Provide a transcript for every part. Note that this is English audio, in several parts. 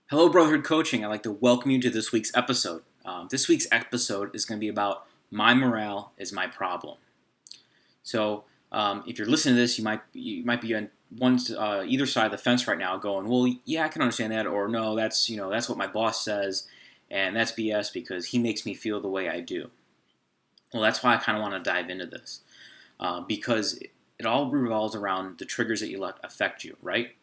Hello, Brotherhood Coaching. I'd like to welcome you to this week's episode. This week's episode is going to be about my morale is my problem. So, if you're listening to this, you might be on either side of the fence right now, going, "Well, yeah, I can understand that," or "No, that's what my boss says, and that's BS because he makes me feel the way I do." Well, that's why I kind of want to dive into this because it all revolves around the triggers that you let affect you, right?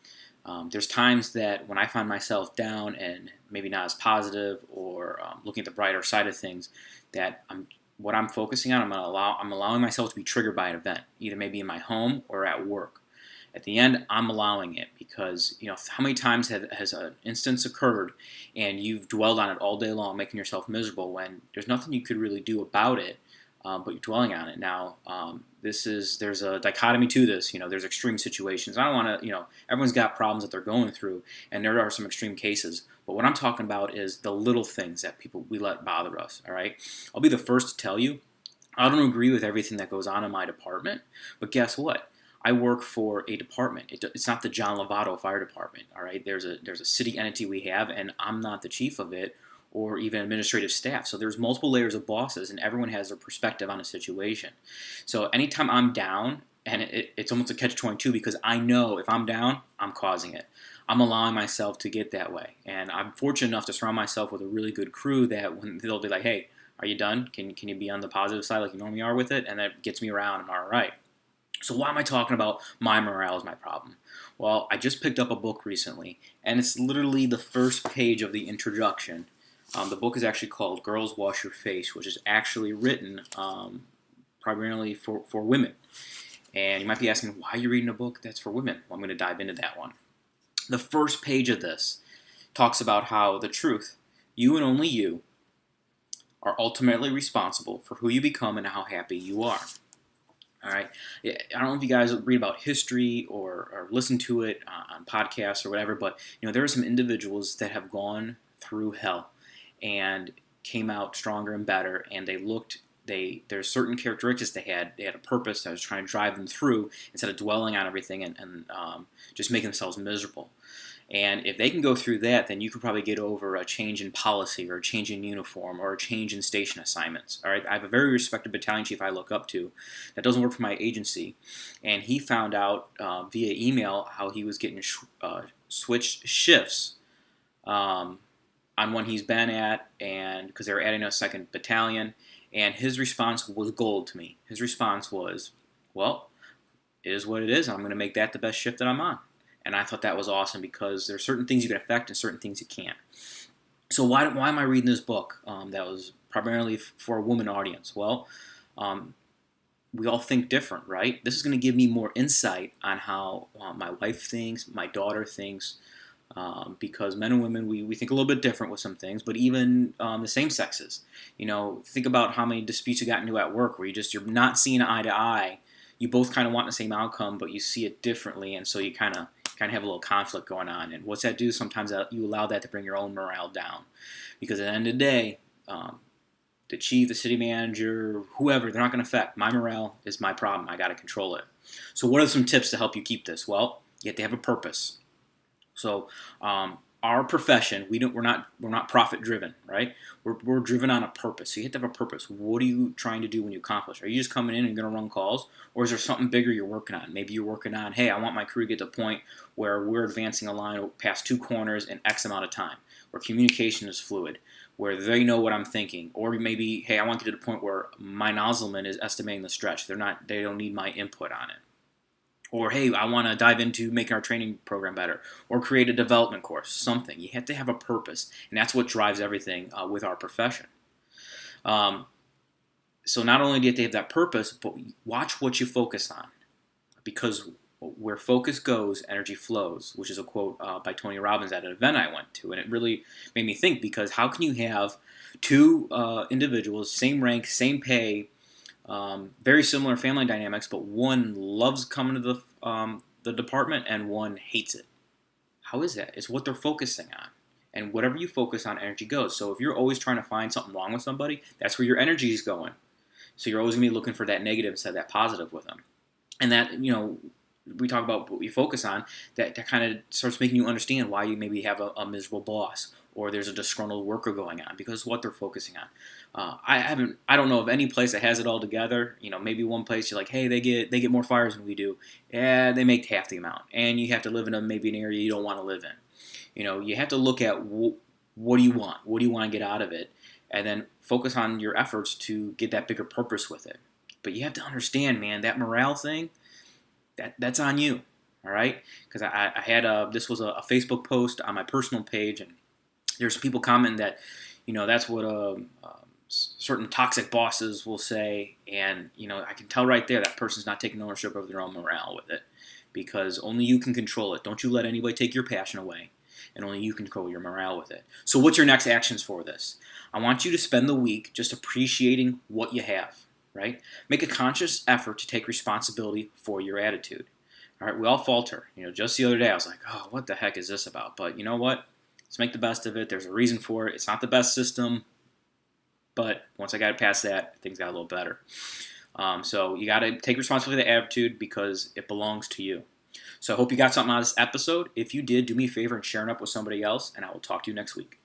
There's times that when I find myself down and maybe not as positive or looking at the brighter side of things, that what I'm focusing on, I'm allowing myself to be triggered by an event, either maybe in my home or at work. At the end, I'm allowing it because how many times has an instance occurred and you've dwelled on it all day long, making yourself miserable when there's nothing you could really do about it, but you're dwelling on it. Now, there's a dichotomy to this. There's extreme situations. I don't want to. Everyone's got problems that they're going through, and there are some extreme cases. But what I'm talking about is the little things that we let bother us. All right, I'll be the first to tell you, I don't agree with everything that goes on in my department, but guess what? I work for a department. It's not the John Lovato Fire Department. All right, there's a city entity we have, and I'm not the chief of it or even administrative staff. So there's multiple layers of bosses, and everyone has their perspective on a situation. So anytime I'm down, and it's almost a catch-22 because I know if I'm down, I'm causing it. I'm allowing myself to get that way, and I'm fortunate enough to surround myself with a really good crew that when they'll be like, "Hey, are you done? Can you be on the positive side like you normally are with it?" And that gets me around. I'm all right. So why am I talking about my morale is my problem? Well, I just picked up a book recently, and it's literally the first page of the introduction. The book is actually called Girls Wash Your Face, which is actually written primarily for women. And you might be asking, why are you reading a book that's for women? Well, I'm going to dive into that one. The first page of this talks about how the truth, you and only you, are ultimately responsible for who you become and how happy you are. All right. I don't know if you guys read about history or listen to it on podcasts or whatever, but there are some individuals that have gone through hell and came out stronger and better, and there's certain characteristics they had a purpose that was trying to drive them through instead of dwelling on everything and just making themselves miserable. And if they can go through that, then you could probably get over a change in policy or a change in uniform or a change in station assignments. All right, I have a very respected battalion chief I look up to that doesn't work for my agency, and he found out via email how he was getting switched shifts on one he's been at, and because they were adding a second battalion, and his response was gold to me. His response was, "Well, it is what it is, and I'm going to make that the best shift that I'm on." And I thought that was awesome because there are certain things you can affect and certain things you can't. So why am I reading this book that was primarily for a woman audience? Well, we all think different, right? This is going to give me more insight on how my wife thinks, my daughter thinks, because men and women, we think a little bit different with some things, but even the same sexes. Think about how many disputes you got into at work where you're not seeing eye to eye. You both kind of want the same outcome, but you see it differently, and so you kind of have a little conflict going on. And what's that do? Sometimes you allow that to bring your own morale down, because at the end of the day, the chief, the city manager, whoever, they're not going to affect. My morale is my problem. I got to control it. So what are some tips to help you keep this? Well, you have to have a purpose. So our profession, we're not profit driven, right? We're driven on a purpose. So you have to have a purpose. What are you trying to do when you accomplish? Are you just coming in and going to run calls, or is there something bigger you're working on? Maybe you're working on, hey, I want my crew to get to a point where we're advancing a line past 2 corners in X amount of time, where communication is fluid, where they know what I'm thinking, or maybe, hey, I want to get to the point where my nozzleman is estimating the stretch. They don't need my input on it. Or, hey, I want to dive into making our training program better. Or create a development course, something. You have to have a purpose. And that's what drives everything with our profession. So not only do you have to have that purpose, but watch what you focus on. Because where focus goes, energy flows, which is a quote by Tony Robbins at an event I went to. And it really made me think, because how can you have two individuals, same rank, same pay, very similar family dynamics, but one loves coming to the department and one hates it? How is that? It's what they're focusing on. And whatever you focus on, energy goes. So if you're always trying to find something wrong with somebody, that's where your energy is going. So you're always going to be looking for that negative instead of that positive with them. And that, we talk about what you focus on, that kind of starts making you understand why you maybe have a miserable boss, or there's a disgruntled worker going on, because what they're focusing on. I don't know of any place that has it all together. Maybe one place you're like, hey, they get more fires than we do. Yeah, they make half the amount, and you have to live in maybe an area you don't want to live in. You have to look at what do you want? What do you want to get out of it? And then focus on your efforts to get that bigger purpose with it. But you have to understand, man, that morale thing, that's on you, all right? Because I had this was a Facebook post on my personal page, and there's people commenting that, that's what certain toxic bosses will say, and I can tell right there that person's not taking ownership of their own morale with it, because only you can control it. Don't you let anybody take your passion away, and only you can control your morale with it. So what's your next actions for this? I want you to spend the week just appreciating what you have, right? Make a conscious effort to take responsibility for your attitude. All right, we all falter. Just the other day I was like, oh, what the heck is this about? But you know what? Let's make the best of it. There's a reason for it. It's not the best system, but once I got past that, things got a little better. So you got to take responsibility for the attitude, because it belongs to you. So I hope you got something out of this episode. If you did, do me a favor and share it up with somebody else, and I will talk to you next week.